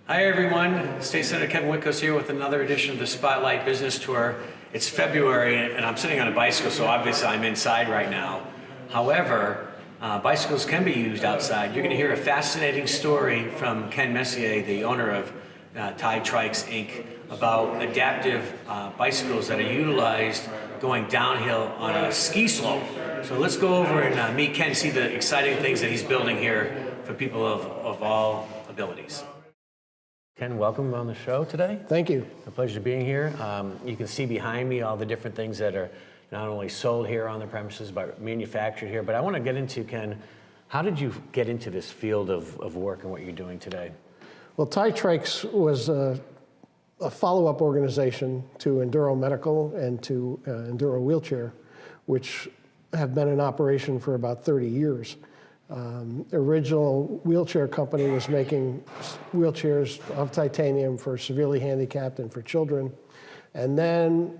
Hi everyone, State Senator Kevin Witkos here with another edition of the Spotlight Business Tour. It's February and I'm sitting on a bicycle, so obviously I'm inside right now. However, bicycles can be used outside. You're going to hear a fascinating story from Ken Messier, the owner of Ti-Trikes Inc., about adaptive bicycles that are utilized going downhill on a ski slope. So let's go over and meet Ken, see the exciting things that he's building here for people of all abilities. Ken, welcome on the show today. Thank you. A pleasure being here. You can see behind me all the different things that are not only sold here on the premises, but manufactured here. But I want to get into, Ken, how did you get into this field of work and what you're doing today? Well, Ti-Trikes was a follow-up organization to Enduro Medical and to Enduro Wheelchair, which have been in operation for about 30 years. The original wheelchair company was making wheelchairs of titanium for severely handicapped and for children. And then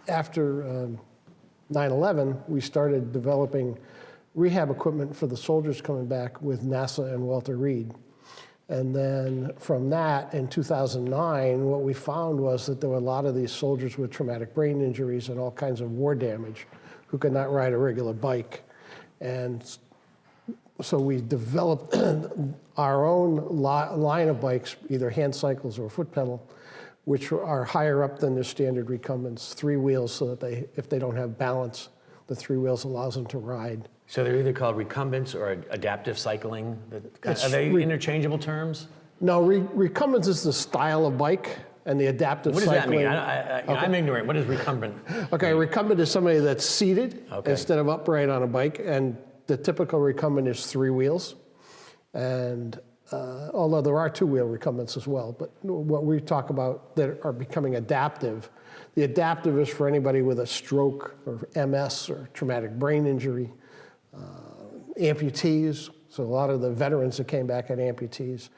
after 9/11, we started developing rehab equipment for the soldiers coming back with NASA and Walter Reed. And then from that, in 2009, what we found was that there were a lot of these soldiers with traumatic brain injuries and all kinds of war damage who could not ride a regular bike. And so we developed our own line of bikes, either hand cycles or foot pedal, which are higher up than the standard recumbents, 3 wheels, so that if they don't have balance, the 3 wheels allows them to ride. So they're either called recumbents or adaptive cycling. Are they interchangeable terms? No, recumbents is the style of bike, and the adaptive cycling. What does that mean? I'm ignorant. What is recumbent? Okay, recumbent is somebody that's seated instead of upright on a bike, and the typical recumbent is 3 wheels. And although there are 2-wheel recumbents as well, but what we talk about that are becoming adaptive, the adaptive is for anybody with a stroke or MS or traumatic brain injury, amputees. So a lot of the veterans that came back had amputees.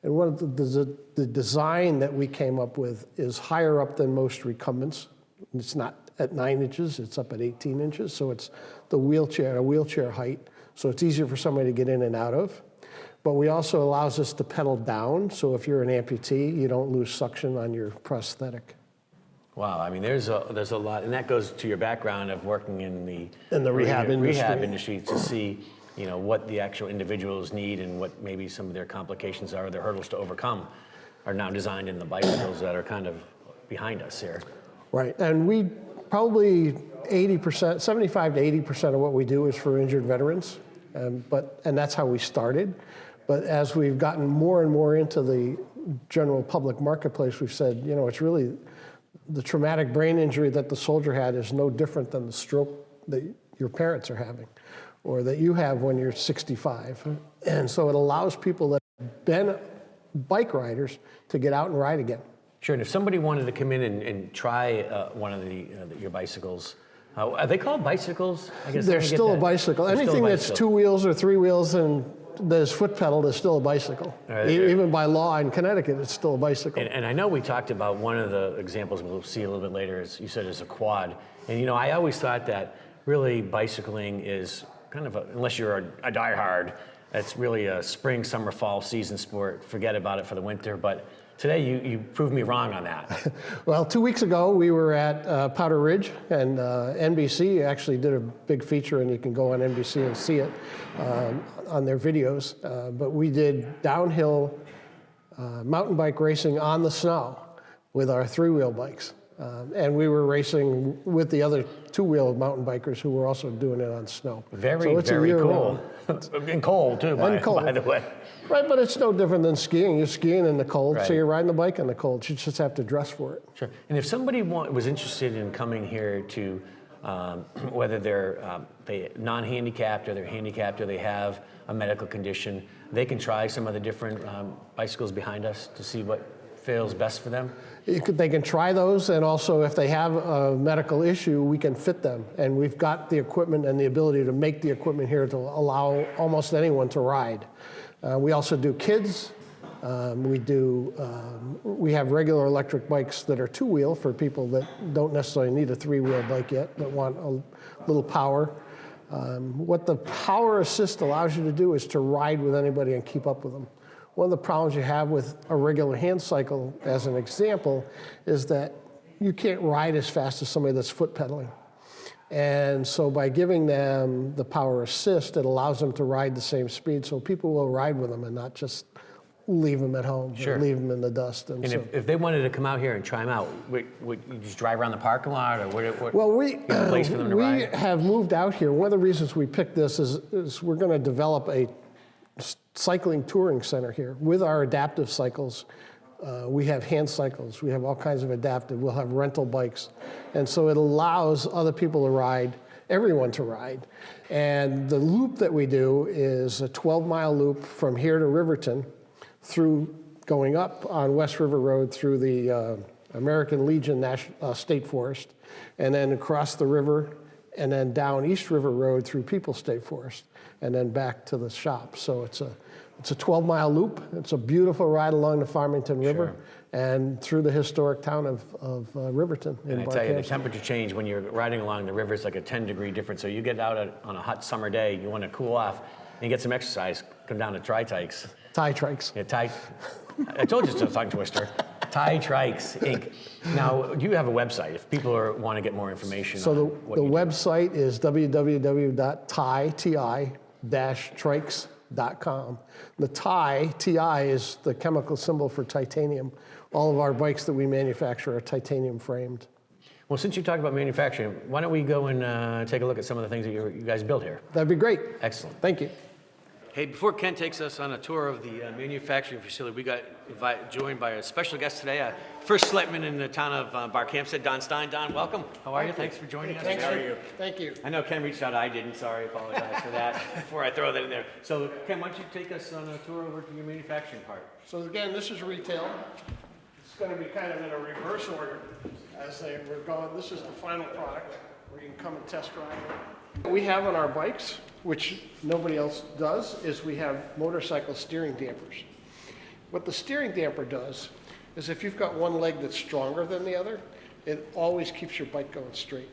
And one of the design that we came up with is higher up than most recumbents. It's not at 9 inches, it's up at 18 inches. So it's a wheelchair height. So it's easier for somebody to get in and out of. But we also allows us to pedal down. So if you're an amputee, you don't lose suction on your prosthetic. Wow, I mean, there's a lot, and that goes to your background of working in the rehab industry to see, what the actual individuals need and what maybe some of their complications are, their hurdles to overcome, are now designed in the bicycles that are kind of behind us here. Right, and we probably 80%, 75 to 80% of what we do is for injured veterans, and that's how we started. But as we've gotten more and more into the general public marketplace, we've said, it's really the traumatic brain injury that the soldier had is no different than the stroke that your parents are having or that you have when you're 65. And so it allows people that have been bike riders to get out and ride again. Sure, and if somebody wanted to come in and try one of your bicycles, are they called bicycles? I guess they're still a bicycle. Anything that's 2 wheels or 3 wheels and there's foot pedal is still a bicycle. Even by law in Connecticut, it's still a bicycle. And I know we talked about one of the examples we'll see a little bit later, as you said, is a quad. And I always thought that really bicycling is kind of unless you're a diehard, it's really a spring, summer, fall season sport. Forget about it for the winter. But today you proved me wrong on that. Well, 2 weeks ago we were at Powder Ridge, and NBC actually did a big feature, and you can go on NBC and see it on their videos. But we did downhill mountain bike racing on the snow with our 3-wheel bikes. And we were racing with the other 2-wheel mountain bikers who were also doing it on snow. Very cool. And cold, too, by the way. Right, but it's no different than skiing. You're skiing in the cold, so you're riding the bike in the cold. You just have to dress for it. Sure. And if somebody was interested in coming here to, whether they're non-handicapped or they're handicapped or they have a medical condition, they can try some of the different bicycles behind us to see what feels best for them? They can try those, and also if they have a medical issue, we can fit them. And we've got the equipment and the ability to make the equipment here to allow almost anyone to ride. We also do kids. We have regular electric bikes that are 2-wheel for people that don't necessarily need a 3-wheel bike yet, but want a little power. What the Power Assist allows you to do is to ride with anybody and keep up with them. one of the problems you have with a regular hand cycle, as an example, is that you can't ride as fast as somebody that's foot pedaling. And so by giving them the power assist, it allows them to ride the same speed, so people will ride with them and not just leave them at home, Sure. or leave them in the dust. And if they wanted to come out here and try them out, would you just drive around the parking lot, or what? Well, you have a place for them to we ride? have moved out here. One of the reasons we picked this is we're going to develop a cycling touring center here with our adaptive cycles. We have hand cycles. We have all kinds of adaptive. We'll have rental bikes. And so it allows other people to ride, everyone to ride. And the loop that we do is a 12-mile loop from here to Riverton, through going up on West River Road through the American Legion State Forest, and then across the river, and then down East River Road through Peoples State Forest, and then back to the shop. So it's a 12-mile loop. It's a beautiful ride along the Farmington River and through the historic town of Riverton in And I tell you, the Barkhamsted. temperature change when you're riding along the river is like a 10-degree difference. So you get out on a hot summer day, you want to cool off and get some exercise, come down to Ti-Trikes. Ti-Trikes. Yeah, I told you it's a tongue twister. Ti-Trikes Inc. Now, you have a website if people want to get more information So on the what you do. website is www.ti-trikes.com. The Ti is the chemical symbol for titanium. All of our bikes that we manufacture are titanium framed. Well, since you talked about manufacturing, why don't we go and take a look at some of the things that you guys build here? That'd be great. Excellent. Thank you. Hey, before Ken takes us on a tour of the manufacturing facility, we got joined by a special guest today, first selectman in the town of Barkhamsted, Don Stein. Don, welcome. How are you? Thanks for joining us. Thanks. How are you? Thank you. I know Ken reached out. I didn't. Sorry. Apologize for that before I throw that in there. So, Ken, why don't you take us on a tour over to your manufacturing part? So again, this is retail. It's going to be kind of in a reverse order as they were going. This is the final product where you can come and test drive it. What we have on our bikes, which nobody else does, is we have motorcycle steering dampers. What the steering damper does is if you've got one leg that's stronger than the other, it always keeps your bike going straight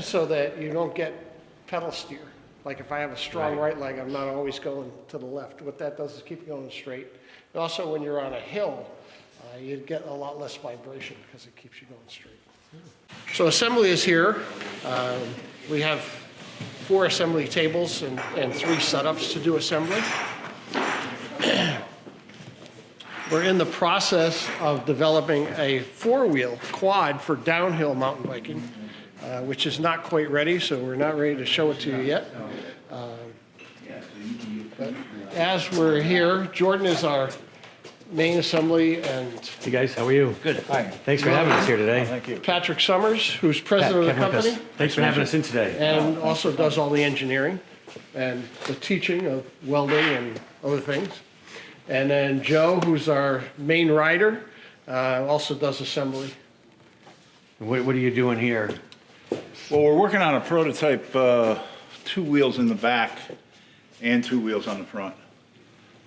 so that you don't get pedal steer. Like if I have a strong right leg, I'm not always going to the left. What that does is keep you going straight. And also when you're on a hill, you get a lot less vibration because it keeps you going straight. So assembly is here. We have 4 assembly tables and 3 setups to do assembly. We're in the process of developing a 4-wheel quad for downhill mountain biking, which is not quite ready, so we're not ready to show it to you yet. But as we're here, Jordan is our main assembly, and Hey, guys. How are you? Good. Hi. Thanks for having us here today. Thank you. Patrick Summers, who's president of the Kevin Witkos. company, Thanks for having us in today. and also does all the engineering and the teaching of welding and other things. And then Joe, who's our main rider, also does assembly. What are you doing here? Well, we're working on a prototype, 2 wheels in the back and 2 wheels on the front.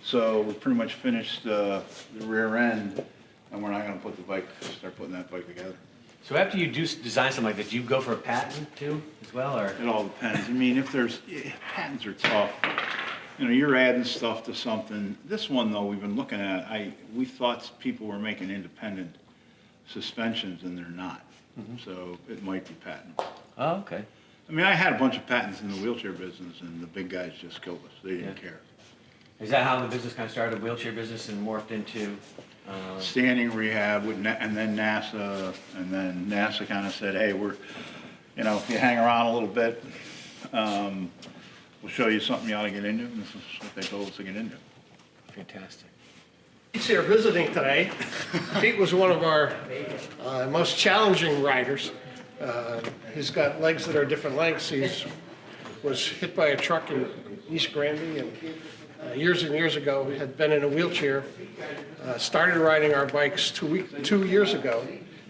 So we pretty much finished the rear end, and we're not gonna start putting that bike together. So after you do design something like this, do you go for a patent too, as well, or? It all depends. I mean, patents are tough. You know, you're adding stuff to something. This one though, we've been looking at, we thought people were making independent suspensions and they're not. So it might be patentable. Oh, okay. I mean, I had a bunch of patents in the wheelchair business and the big guys just killed us. They didn't care. Is that how the business kind of started, wheelchair business, and morphed into? Standing rehab with, and then NASA kind of said, hey, if you hang around a little bit, we'll show you something you ought to get into, and this is what they told us to get into. Fantastic. Pete's here visiting today. Pete was one of our most challenging riders. He's got legs that are different lengths. He was hit by a truck in East Granby, and years and years ago had been in a wheelchair. Started riding our bikes 2 years ago,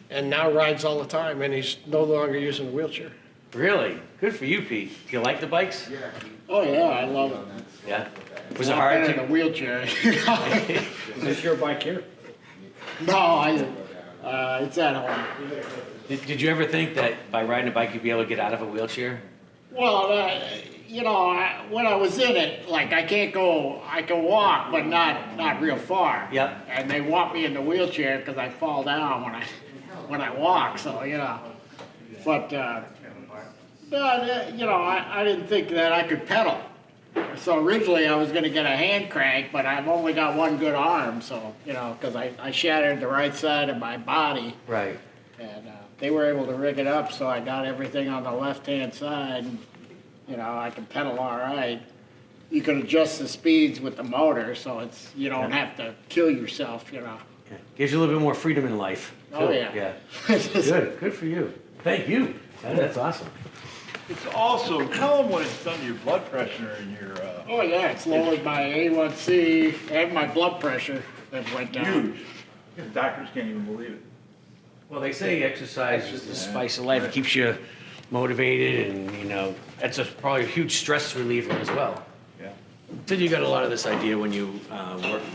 and now rides all the time, and he's no longer using a wheelchair. Really? Good for you, Pete. Do you like the bikes? Yeah. Oh, yeah, I love it. Yeah. Was it hard I've been in a to? wheelchair. Is this your bike here? No, it's at home. Did you ever think that by riding a bike you'd be able to get out of a wheelchair? Well, you know, when I was in it, like I can walk, but not real far. Yep. And they want me in the wheelchair because I fall down when I walk, so, you know. But, you know, I didn't think that I could pedal. So originally I was gonna get a hand crank, but I've only got one good arm, so, you know, because I shattered the right side of my body. Right. And they were able to rig it up so I got everything on the left-hand side. And, you know, I can pedal all right. You can adjust the speeds with the motor, so it's you don't have to kill yourself, you know. Yeah. Gives you a little bit more freedom in life. Oh, too. yeah. Yeah. Just- Good for you. Thank you. That's awesome. It's also, tell them what it's done to your blood pressure and your, Oh, yeah, it's lowered my A1C and my blood pressure that went down. huge. The doctors can't even believe it. Well, they say exercise is the spice of life. It keeps you motivated, and you know that's probably a huge stress reliever as well. Yeah. So you got a lot of this idea when you worked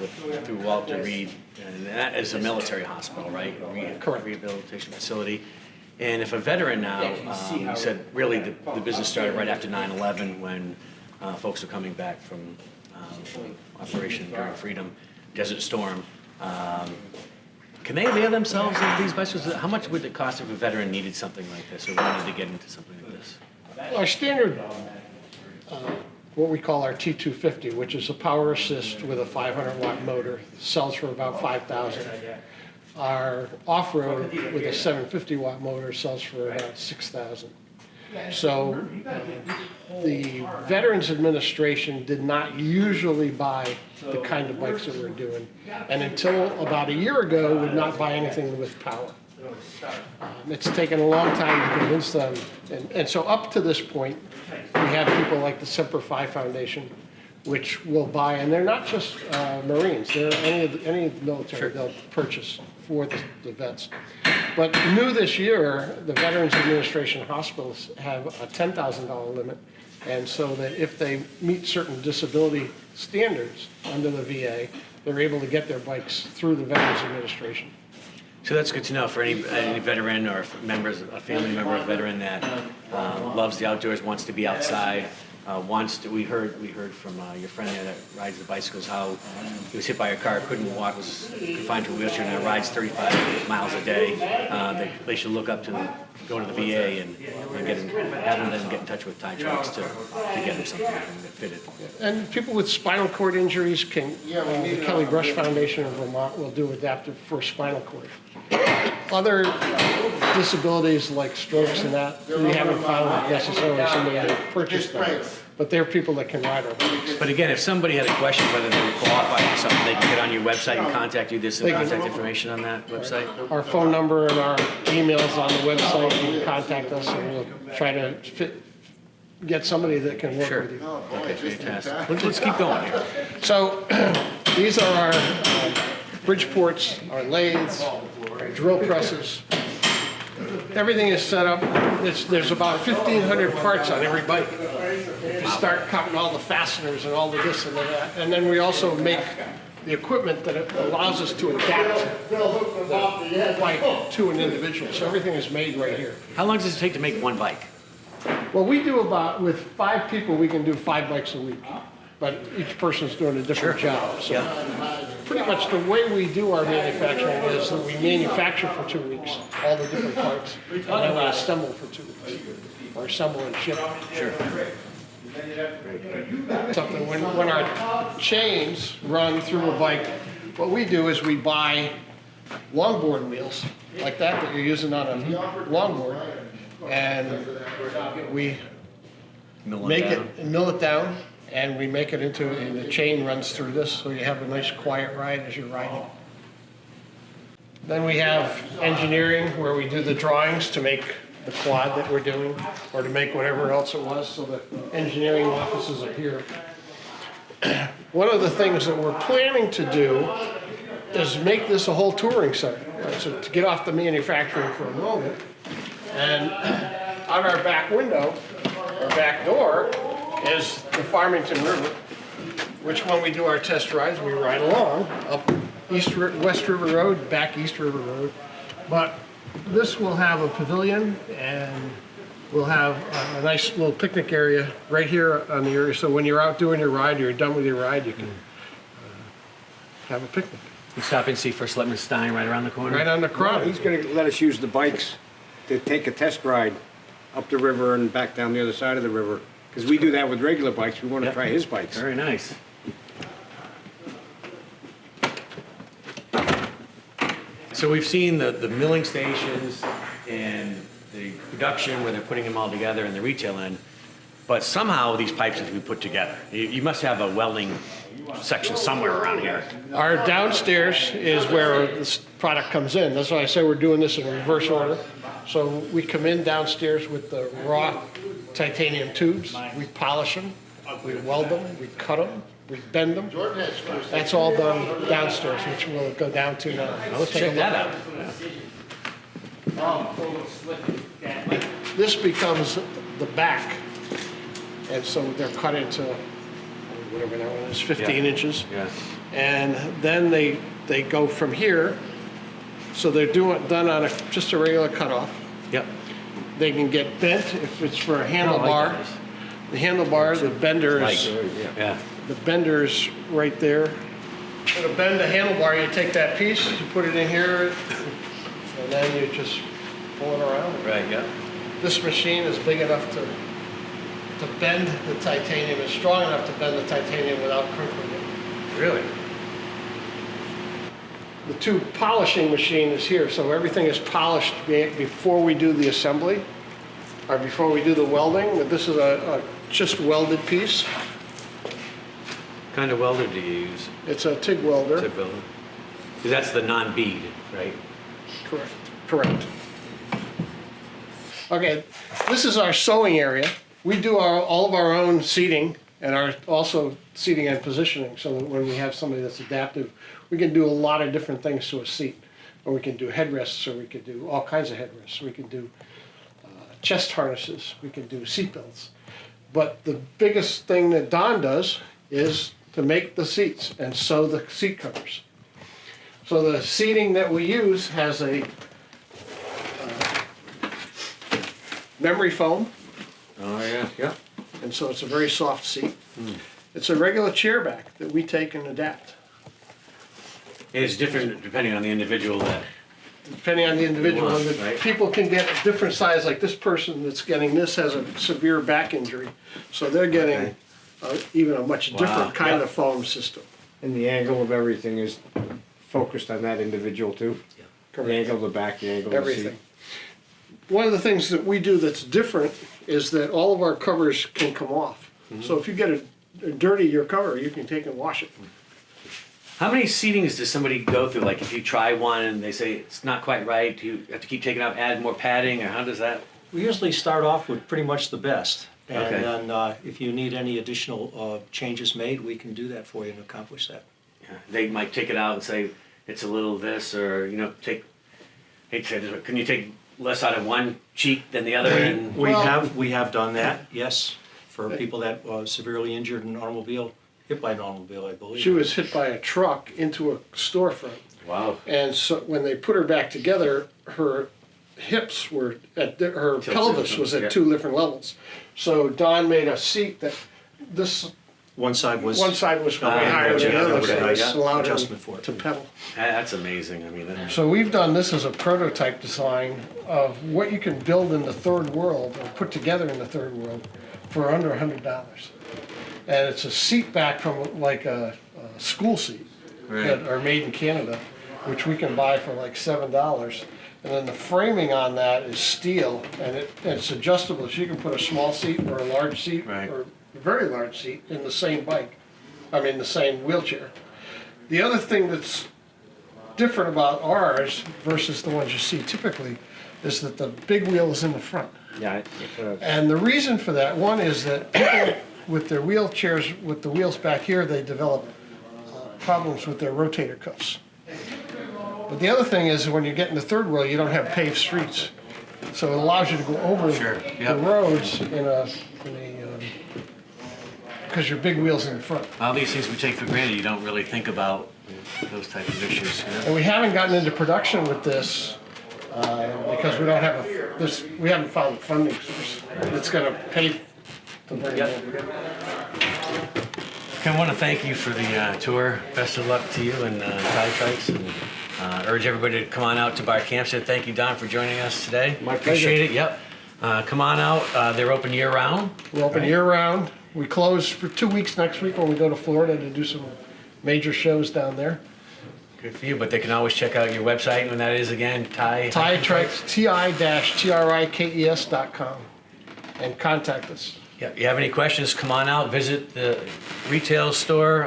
through Walter Reed, and that is a military hospital, right? Current rehabilitation facility. And if a veteran now, you said really the business started right after 9/11 when folks were coming back from Operation Enduring Freedom, Desert Storm. Can they avail themselves of these bicycles? How much would it cost if a veteran needed something like this or wanted to get into something like this? Our standard, what we call our T250, which is a power assist with a 500-watt motor, sells for about $5,000. Our off-road with a 750-watt motor sells for about $6,000. So the Veterans Administration did not usually buy the kind of bikes that we're doing, and until about a year ago, would not buy anything with power. It's taken a long time to convince them, and so up to this point, we have people like the Semper Fi Foundation, which will buy, and they're not just Marines, they're any of the military, they'll purchase for the vets. But new this year, the Veterans Administration hospitals have a $10,000 limit, and so that if they meet certain disability standards under the VA, they're able to get their bikes through the Veterans Administration. So that's good to know for any veteran or a family member of a veteran that loves the outdoors, wants to be outside. We heard from your friend there that rides the bicycles how he was hit by a car, couldn't walk, was confined to a wheelchair, and now rides 35 miles a day. They should look up to go to the VA and have them get in touch with Ti-Trikes to get them something fitted. And people with spinal cord injuries can, the Kelly Brush Foundation of Vermont will do adaptive for spinal cord. Other disabilities like strokes and that, we haven't found necessarily somebody to purchase them, but they're people that can ride our bikes. But again, if somebody had a question whether they were qualified for something, they can get on your website and contact you. There's some contact information on that website. Our phone number and our emails on the website, you can contact us and we'll try to get somebody that can work with you. Okay, fantastic. Let's keep going here. So these are our Bridgeports, our lathes, our drill presses. Everything is set up. There's about 1,500 parts on every bike. If you start counting all the fasteners and all the this and that. And then we also make the equipment that allows us to adapt the bike to an individual. So everything is made right here. How long does it take to make one bike? Well, we do with 5 people, we can do 5 bikes a week. But each person's doing a different job. So pretty much the way we do our manufacturing is that we manufacture for 2 weeks, all the different parts, and then we assemble for 2 weeks, or assemble and ship. Sure. Something, when our chains run through a bike, what we do is we buy longboard wheels, like that you're using on a longboard, and we mill it down, and we make it into, and the chain runs through this, so you have a nice quiet ride as you're riding. Then we have engineering, where we do the drawings to make the quad that we're doing, or to make whatever else it was, so the engineering offices are here. One of the things that we're planning to do is make this a whole touring center. Right? So to get off the manufacturing for a moment, and on our back window, our back door, is the Farmington River, which when we do our test rides, we ride along up West River Road, back East River Road. But this will have a pavilion and we'll have a nice little picnic area right here on the area. So when you're out doing your ride, or you're done with your ride, you can have a picnic. You stop and see First Selectman Stein right around the corner? Right on the No, crown. he's gonna let us use the bikes to take a test ride up the river and back down the other side of the river. Because we do that with regular bikes, we wanna Yep. try his bikes. Very nice. So we've seen the milling stations and the production where they're putting them all together and the retail end, but somehow these pipes have to be put together. You must have a welding section somewhere around here. Our downstairs is where this product comes in. That's why I say we're doing this in reverse order. So we come in downstairs with the raw titanium tubes, we polish them, we weld them, we cut them, we bend them. That's all done downstairs, which we'll go down to now. Let's check that out. This becomes the back. And so they're cut into, whatever that one is, 15 Yeah. inches. Yeah. And then they go from here, so they're done on just a regular cutoff. Yep. They can get bent if it's for a I like handlebar. that. The handlebar, the bender Like, is, yeah. the bender's right there. So to bend the handlebar, you take that piece, you put it in here, and then you just pull it around. Right, yeah. This machine is big enough to bend the titanium, is strong enough to bend the titanium without crinkling it. Really? The tube polishing machine is here, so everything is polished before we do the assembly, or before we do the welding. This is a just welded piece. What kind of welder do you use? It's a TIG welder. Tip welder? Because that's the non-bead, right? Correct. Correct. Okay, this is our sewing area. We do all of our own seating and also seating and positioning, so that when we have somebody that's adaptive, we can do a lot of different things to a seat. Or we can do headrests, or we can do all kinds of headrests. We can do chest harnesses, we can do seat belts. But the biggest thing that Don does is to make the seats and sew the seat covers. So the seating that we use has a memory foam, Oh, yeah, yeah. and so it's a very soft seat. It's a regular chair back that we take and adapt. It's different depending on the individual that, Depending on the individual, want, and the right? people can get a different size, like this person that's getting this has a severe back injury. So they're getting even a much Wow, different kind yeah. of foam system. And the angle of everything is focused on that individual too? The angle of the back, the angle of the seat? Everything. One of the things that we do that's different is that all of our covers can come off. So if you get a dirty your cover, you can take and wash it. how many seatings does somebody go through? Like if you try one and they say it's not quite right, do you have to keep taking out, add more padding, or how does that? We usually start off with pretty much the best. Okay. And then if you need any additional changes made, we can do that for you and accomplish that. They might take it out and say it's a little this, or, you know, hate to say this, but can you take less out of one cheek than the other? And We Well- we have done that, yes, for people that severely injured in an automobile, hit by an automobile, I believe. She was hit by a truck into a storefront. wow. And so when they put her back together, her hips were her Tilted. pelvis was Yeah. at 2 different levels. So Don made a seat that this One side was. one side was way Ah, higher than okay, the other, okay, so it yeah. allowed Adjustment her for it. to pedal. That's amazing. I mean, So we've done this as a prototype design of what you can build in the third world or put together in the third world for under $100. And it's a seat back from like a school seat that are made in Canada, which we can buy for like $7. And then the framing on that is steel, and it's adjustable, so you can put a small seat or a large seat Right. or a very large seat in the same bike, I mean the same wheelchair. The other thing that's different about ours versus the ones you see typically is that the big wheel is in the front. Yeah, And the reason for that, one is that people with their wheelchairs, with the wheels back here, they develop problems with their rotator cuffs. But the other thing is when you get in the third wheel, you don't have paved streets. So it allows you to go over Sure, the yep. roads because your big wheel's in the front. all these things we take for granted, you don't really think about those type of issues. You know? And we haven't gotten into production with this because we don't have we haven't found a funding source that's going to pay to bring it over. I want to thank you for the tour. Best of luck to you and Ti-Trikes, and urge everybody to come on out to Barkhamsted. Thank you, Don, for joining us today. My pleasure. Appreciate it. Yep. Come on out. They're open year round. We're open year round. We close for 2 weeks next week when we go to Florida to do some major shows down there. Good for you, but they can always check out your website when that is again, Ti-Trikes, ti-trikes.com, and contact us. Yeah, if you have any questions, come on out, visit the retail store.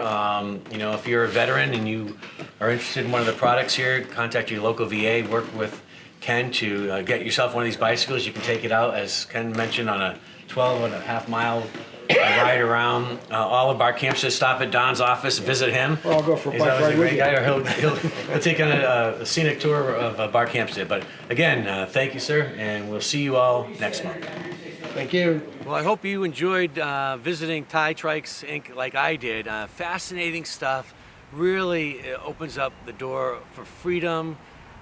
You know, if you're a veteran and you are interested in one of the products here, contact your local VA, work with Ken to get yourself one of these bicycles. You can take it out, as Ken mentioned, on a 12.5 mile ride around all of Barkhamsted. Stop at Don's office, visit him. Or I'll go for a He's bike always ride a great with guy, you. or he'll take on a scenic tour of Barkhamsted. But again, thank you, sir, and we'll see you all next month. Thank you. Well, I hope you enjoyed visiting Ti-Trikes Inc. like I did. Fascinating stuff. Really opens up the door for freedom,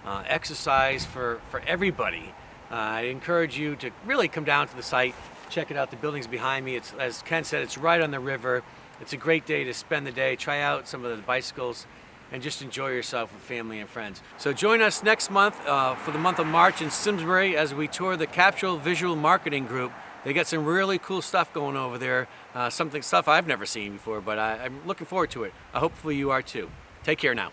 exercise for everybody. I encourage you to really come down to the site, check it out. The building's behind me. It's, as Ken said, it's right on the river. It's a great day to spend the day, try out some of the bicycles, and just enjoy yourself with family and friends. So join us next month for the month of March in Simsbury as we tour the Capsule Visual Marketing Group. They got some really cool stuff going over there, stuff I've never seen before, but I'm looking forward to it. Hopefully you are too. Take care now.